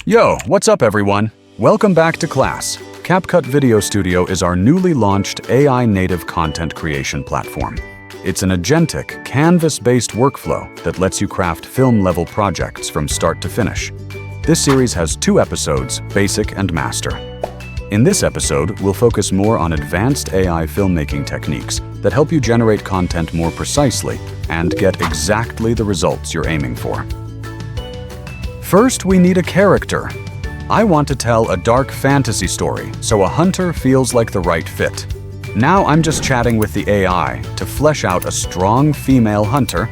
Yo, what's up everyone? Welcome back to class. CapCut Video Studio is our newly launched AI-native content creation platform. It's an agentic, canvas-based workflow that lets you craft film-level projects from start to finish. This series has 2 episodes, Basic and Master. In this episode, we'll focus more on advanced AI filmmaking techniques that help you generate content more precisely and get exactly the results you're aiming for. First, we need a character. I want to tell a dark fantasy story, so a hunter feels like the right fit. Now I'm just chatting with the AI to flesh out a strong female hunter.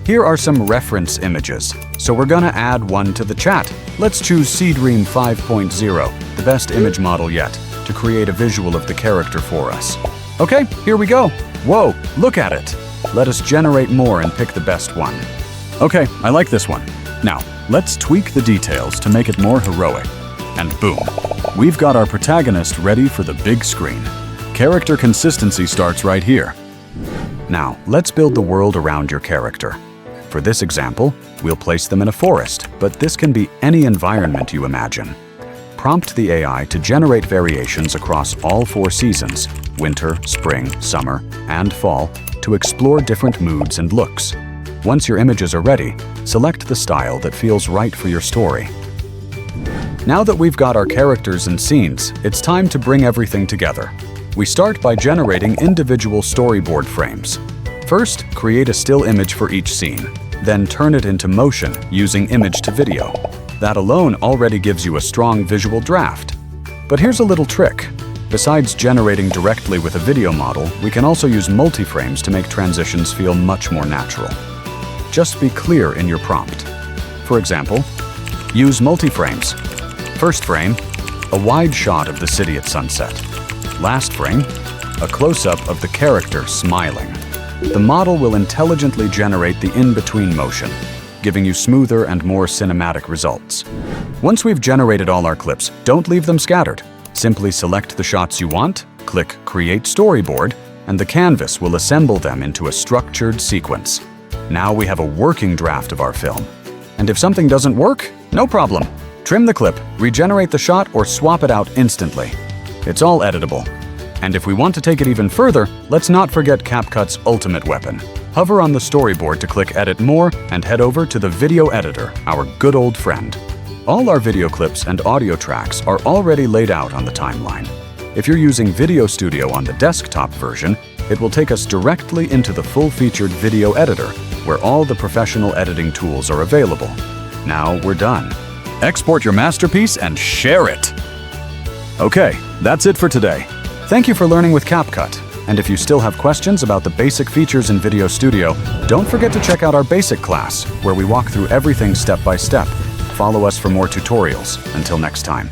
Here are some reference images, so we're gonna add one to the chat. Let's choose Dreamina 5.0, the best image model yet, to create a visual of the character for us. Okay, here we go. Whoa, look at it. Let us generate more and pick the best one. Okay, I like this one. Now, let's tweak the details to make it more heroic. And boom, we've got our protagonist ready for the big screen. Character consistency starts right here. Now, let's build the world around your character. For this example, we'll place them in a forest, but this can be any environment you imagine. Prompt the AI to generate variations across all 4 seasons, winter, spring, summer, and fall, to explore different moods and looks. Once your images are ready, select the style that feels right for your story. Now that we've got our characters and scenes, it's time to bring everything together. We start by generating individual storyboard frames. First, create a still image for each scene, then turn it into motion using image to video. That alone already gives you a strong visual draft. But here's a little trick. Besides generating directly with a video model, we can also use multiframes to make transitions feel much more natural. Just be clear in your prompt. For example, use multiframes. First frame, a wide shot of the city at sunset. Last frame, a close-up of the character smiling. The model will intelligently generate the in-between motion, giving you smoother and more cinematic results. Once we've generated all our clips, don't leave them scattered. Simply select the shots you want, click Create Storyboard, and the canvas will assemble them into a structured sequence. Now we have a working draft of our film. And if something doesn't work, no problem. Trim the clip, regenerate the shot, or swap it out instantly. It's all editable. And if we want to take it even further, let's not forget CapCut's ultimate weapon. Hover on the storyboard to click Edit More and head over to the video editor, our good old friend. All our video clips and audio tracks are already laid out on the timeline. If you're using Video Studio on the desktop version, it will take us directly into the full-featured video editor, where all the professional editing tools are available. Now we're done. Export your masterpiece and share it! Okay, that's it for today. Thank you for learning with CapCut. And if you still have questions about the basic features in Video Studio, don't forget to check out our basic class, where we walk through everything step by step. Follow us for more tutorials. Until next time.